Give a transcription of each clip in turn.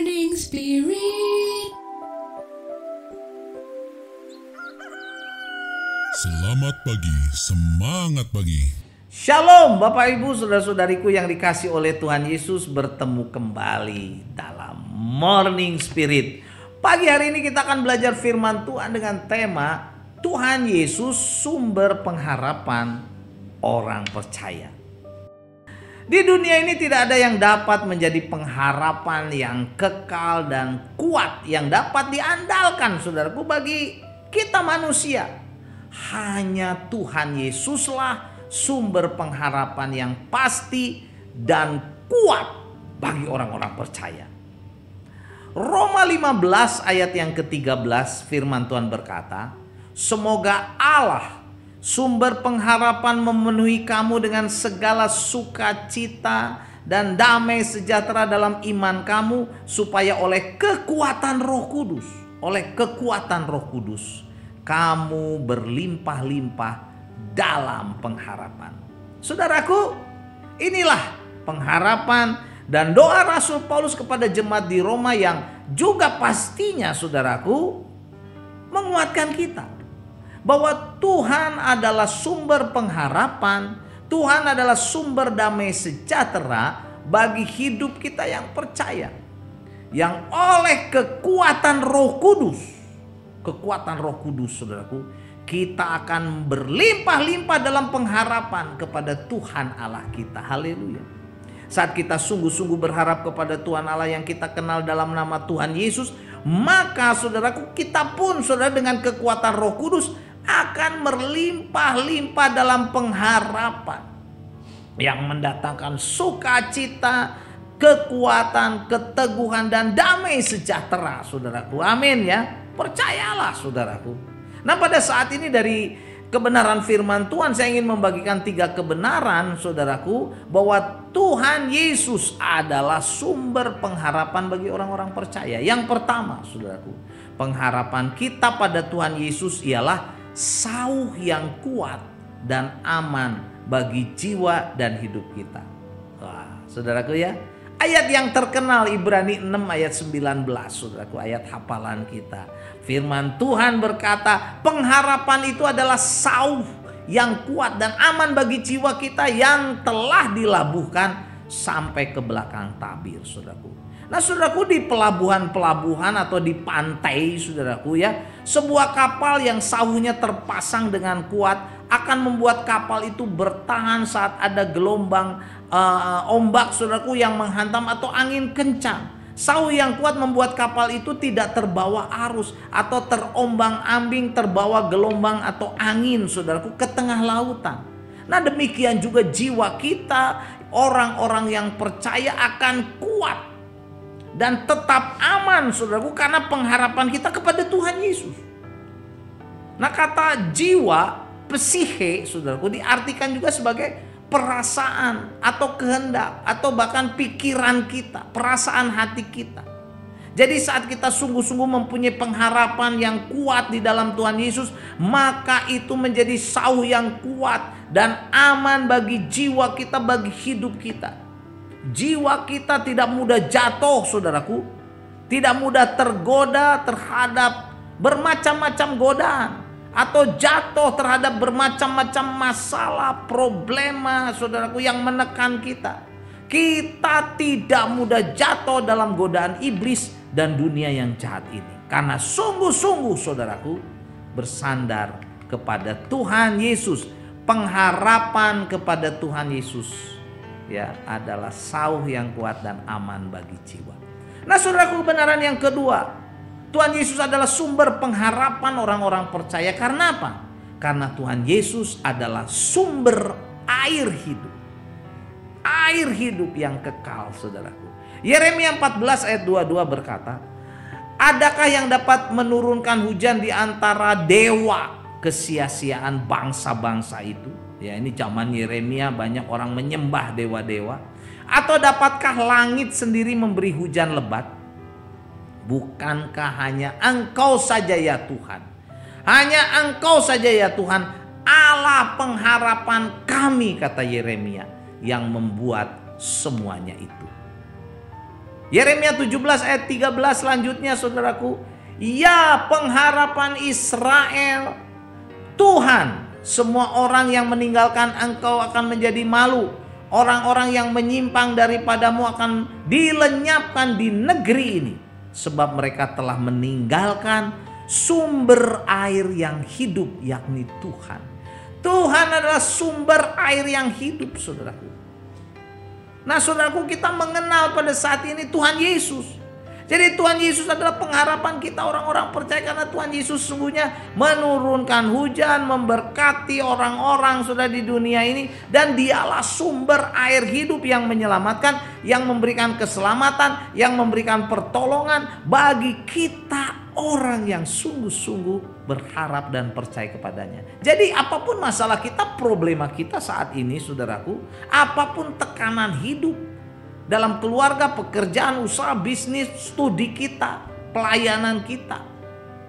Morning Spirit. Selamat pagi, semangat pagi. Shalom Bapak Ibu Saudara-saudariku yang dikasih oleh Tuhan Yesus, bertemu kembali dalam Morning Spirit. Pagi hari ini kita akan belajar firman Tuhan dengan tema Tuhan Yesus sumber pengharapan orang percaya. Di dunia ini tidak ada yang dapat menjadi pengharapan yang kekal dan kuat yang dapat diandalkan, saudaraku, bagi kita manusia. Hanya Tuhan Yesuslah sumber pengharapan yang pasti dan kuat bagi orang-orang percaya. Roma 15 ayat yang ke-13 firman Tuhan berkata, semoga Allah sumber pengharapan memenuhi kamu dengan segala sukacita dan damai sejahtera dalam iman kamu, supaya oleh kekuatan Roh Kudus, kamu berlimpah-limpah dalam pengharapan. Saudaraku, inilah pengharapan dan doa Rasul Paulus kepada jemaat di Roma yang juga pastinya, saudaraku, menguatkan kita bahwa Tuhan adalah sumber pengharapan, Tuhan adalah sumber damai sejahtera bagi hidup kita yang percaya. Yang oleh kekuatan Roh Kudus, saudaraku, kita akan berlimpah-limpah dalam pengharapan kepada Tuhan Allah kita. Haleluya. Saat kita sungguh-sungguh berharap kepada Tuhan Allah yang kita kenal dalam nama Tuhan Yesus, maka saudaraku, kita pun saudara dengan kekuatan Roh Kudus akan berlimpah-limpah dalam pengharapan yang mendatangkan sukacita, kekuatan, keteguhan, dan damai sejahtera, saudaraku. Amin ya. Percayalah, saudaraku. Nah, pada saat ini dari kebenaran firman Tuhan saya ingin membagikan 3 kebenaran, saudaraku, bahwa Tuhan Yesus adalah sumber pengharapan bagi orang-orang percaya. Yang pertama, saudaraku, pengharapan kita pada Tuhan Yesus ialah sauh yang kuat dan aman bagi jiwa dan hidup kita. Wah, saudaraku ya, ayat yang terkenal Ibrani 6 ayat 19, saudaraku, ayat hafalan kita. Firman Tuhan berkata, pengharapan itu adalah sauh yang kuat dan aman bagi jiwa kita yang telah dilabuhkan sampai ke belakang tabir, saudaraku. Nah, saudaraku, di pelabuhan-pelabuhan atau di pantai, saudaraku ya, sebuah kapal yang sauhnya terpasang dengan kuat akan membuat kapal itu bertahan saat ada gelombang ombak, saudaraku, yang menghantam atau angin kencang. Sauh yang kuat membuat kapal itu tidak terbawa arus atau terombang-ambing, terbawa gelombang atau angin, saudaraku, ke tengah lautan. Nah, demikian juga jiwa kita, orang-orang yang percaya, akan kuat dan tetap aman, saudaraku, karena pengharapan kita kepada Tuhan Yesus. Nah, kata jiwa, psihe, saudaraku, diartikan juga sebagai perasaan atau kehendak atau bahkan pikiran kita, perasaan hati kita. Jadi saat kita sungguh-sungguh mempunyai pengharapan yang kuat di dalam Tuhan Yesus, maka itu menjadi sauh yang kuat dan aman bagi jiwa kita, bagi hidup kita. Jiwa kita tidak mudah jatuh, saudaraku, tidak mudah tergoda terhadap bermacam-macam godaan, atau jatuh terhadap bermacam-macam masalah, problema, saudaraku, yang menekan kita. Kita tidak mudah jatuh dalam godaan iblis dan dunia yang jahat ini, karena sungguh-sungguh, saudaraku, bersandar kepada Tuhan Yesus. Pengharapan kepada Tuhan Yesus ya adalah sauh yang kuat dan aman bagi jiwa. Nah, saudaraku, kebenaran yang kedua, Tuhan Yesus adalah sumber pengharapan orang-orang percaya. Karena apa? Karena Tuhan Yesus adalah sumber air hidup. Air hidup yang kekal, saudaraku. Yeremia 14 ayat 22 berkata, adakah yang dapat menurunkan hujan di antara dewa kesia-siaan bangsa-bangsa itu? Ya, ini zaman Yeremia banyak orang menyembah dewa-dewa. Atau dapatkah langit sendiri memberi hujan lebat? Bukankah hanya Engkau saja ya Tuhan? Hanya Engkau saja ya Tuhan, Allah pengharapan kami, kata Yeremia, yang membuat semuanya itu. Yeremia 17 ayat 13 selanjutnya saudaraku. Ya pengharapan Israel, Tuhan, semua orang yang meninggalkan engkau akan menjadi malu. Orang-orang yang menyimpang daripadamu akan dilenyapkan di negeri ini. Sebab mereka telah meninggalkan sumber air yang hidup, yakni Tuhan. Tuhan adalah sumber air yang hidup saudaraku. Nah saudaraku, kita mengenal pada saat ini Tuhan Yesus. Jadi Tuhan Yesus adalah pengharapan kita orang-orang percaya, karena Tuhan Yesus sesungguhnya menurunkan hujan, memberkati orang-orang sudah di dunia ini, dan Dialah sumber air hidup yang menyelamatkan, yang memberikan keselamatan, yang memberikan pertolongan bagi kita orang yang sungguh-sungguh berharap dan percaya kepadanya. Jadi apapun masalah kita, problema kita saat ini saudaraku, apapun tekanan hidup dalam keluarga, pekerjaan, usaha, bisnis, studi kita, pelayanan kita,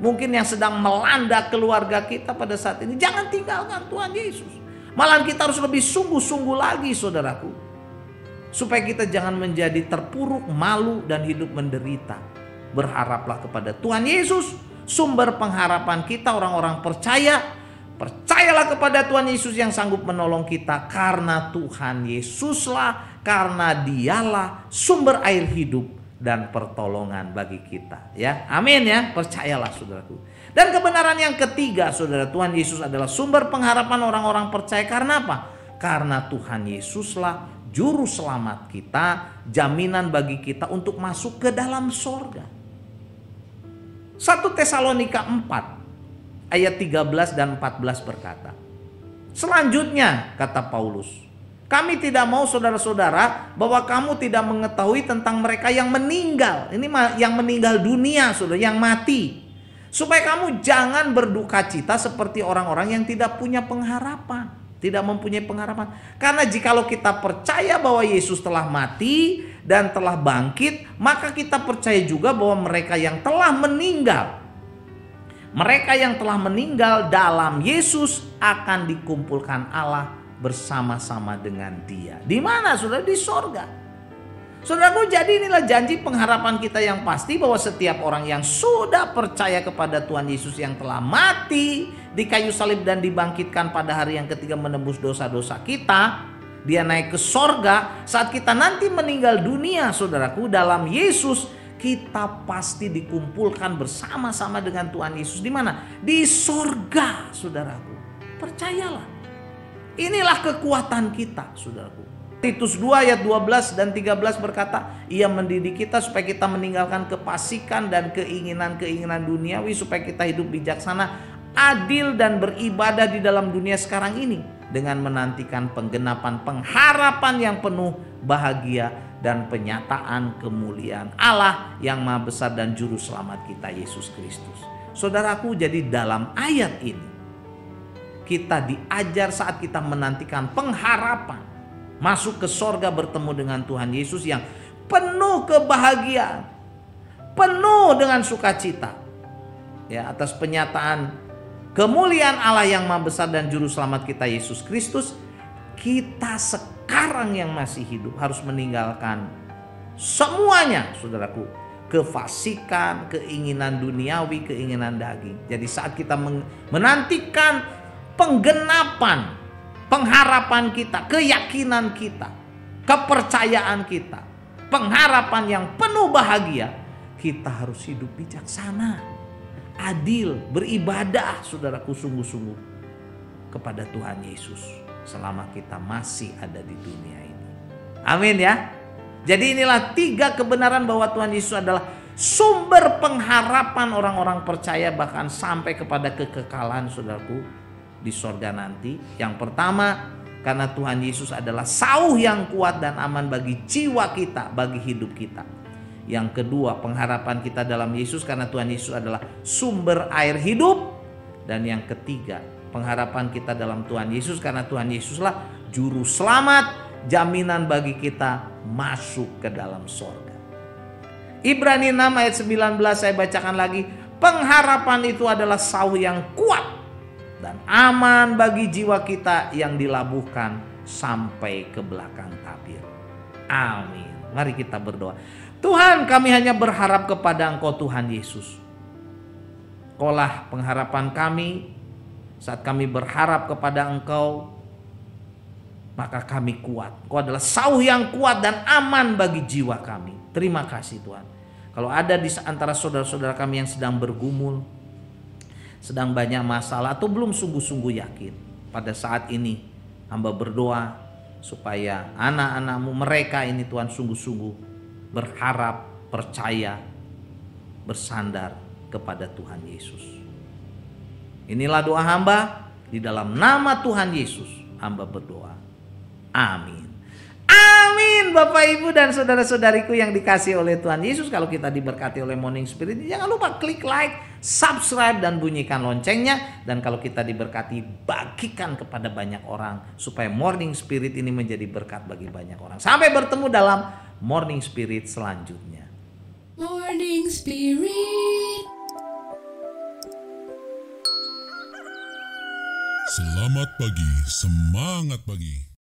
mungkin yang sedang melanda keluarga kita pada saat ini, jangan tinggalkan Tuhan Yesus. Malahan kita harus lebih sungguh-sungguh lagi saudaraku, supaya kita jangan menjadi terpuruk, malu, dan hidup menderita. Berharaplah kepada Tuhan Yesus, sumber pengharapan kita orang-orang percaya. Percayalah kepada Tuhan Yesus yang sanggup menolong kita, karena Tuhan Yesuslah, karena Dialah sumber air hidup dan pertolongan bagi kita. Ya, amin ya, percayalah saudaraku. Dan kebenaran yang ketiga saudara, Tuhan Yesus adalah sumber pengharapan orang-orang percaya. Karena apa? Karena Tuhan Yesuslah juru selamat kita, jaminan bagi kita untuk masuk ke dalam sorga. 1 Tesalonika 4 ayat 13 dan 14 berkata, selanjutnya kata Paulus, kami tidak mau saudara-saudara bahwa kamu tidak mengetahui tentang mereka yang meninggal. Ini yang meninggal dunia saudara, yang mati. Supaya kamu jangan berduka cita seperti orang-orang yang tidak punya pengharapan. Tidak mempunyai pengharapan. Karena jikalau kita percaya bahwa Yesus telah mati dan telah bangkit, maka kita percaya juga bahwa mereka yang telah meninggal, mereka yang telah meninggal dalam Yesus akan dikumpulkan Allah bersama-sama dengan Dia. Di mana saudara? Di sorga. Saudaraku, jadi inilah janji pengharapan kita yang pasti, bahwa setiap orang yang sudah percaya kepada Tuhan Yesus yang telah mati di kayu salib dan dibangkitkan pada hari yang ketiga menebus dosa-dosa kita, Dia naik ke sorga. Saat kita nanti meninggal dunia saudaraku, dalam Yesus kita pasti dikumpulkan bersama-sama dengan Tuhan Yesus. Di mana? Di sorga saudaraku. Percayalah. Inilah kekuatan kita saudaraku. Titus 2 ayat 12 dan 13 berkata, Ia mendidik kita supaya kita meninggalkan kefasikan dan keinginan-keinginan duniawi, supaya kita hidup bijaksana, adil, dan beribadah di dalam dunia sekarang ini, dengan menantikan penggenapan pengharapan yang penuh bahagia dan penyataan kemuliaan Allah yang Maha Besar dan Juru Selamat kita Yesus Kristus. Saudaraku, jadi dalam ayat ini kita diajar saat kita menantikan pengharapan masuk ke sorga bertemu dengan Tuhan Yesus yang penuh kebahagiaan, penuh dengan sukacita, ya, atas penyataan kemuliaan Allah yang Maha Besar dan Juru Selamat kita Yesus Kristus. Kita sekarang yang masih hidup harus meninggalkan semuanya saudaraku, kefasikan, keinginan duniawi, keinginan daging. Jadi saat kita menantikan penggenapan pengharapan kita, keyakinan kita, kepercayaan kita, pengharapan yang penuh bahagia, kita harus hidup bijaksana, adil, beribadah saudaraku sungguh-sungguh kepada Tuhan Yesus selama kita masih ada di dunia ini. Amin ya. Jadi inilah 3 kebenaran bahwa Tuhan Yesus adalah sumber pengharapan orang-orang percaya, bahkan sampai kepada kekekalan saudaraku di sorga nanti. Yang pertama, karena Tuhan Yesus adalah sauh yang kuat dan aman bagi jiwa kita, bagi hidup kita. Yang kedua, pengharapan kita dalam Yesus karena Tuhan Yesus adalah sumber air hidup. Dan yang ketiga, pengharapan kita dalam Tuhan Yesus karena Tuhan Yesuslah Juru Selamat, jaminan bagi kita masuk ke dalam sorga. Ibrani 6 ayat 19 saya bacakan lagi. Pengharapan itu adalah sauh yang kuat dan aman bagi jiwa kita yang dilabuhkan sampai ke belakang tabir. Amin. Mari kita berdoa. Tuhan, kami hanya berharap kepada Engkau Tuhan Yesus. Engkaulah pengharapan kami. Saat kami berharap kepada Engkau, maka kami kuat. Engkau adalah sauh yang kuat dan aman bagi jiwa kami. Terima kasih Tuhan. Kalau ada di antara saudara-saudara kami yang sedang bergumul, sedang banyak masalah atau belum sungguh-sungguh yakin, pada saat ini hamba berdoa supaya anak-anak-Mu mereka ini Tuhan sungguh-sungguh berharap, percaya, bersandar kepada Tuhan Yesus. Inilah doa hamba, di dalam nama Tuhan Yesus hamba berdoa. Amin. Amin. Bapak Ibu dan saudara-saudariku yang dikasihi oleh Tuhan Yesus, kalau kita diberkati oleh Morning Spirit, jangan lupa klik like, subscribe dan bunyikan loncengnya. Dan kalau kita diberkati, bagikan kepada banyak orang supaya Morning Spirit ini menjadi berkat bagi banyak orang. Sampai bertemu dalam Morning Spirit selanjutnya. Morning Spirit. Selamat pagi, semangat pagi.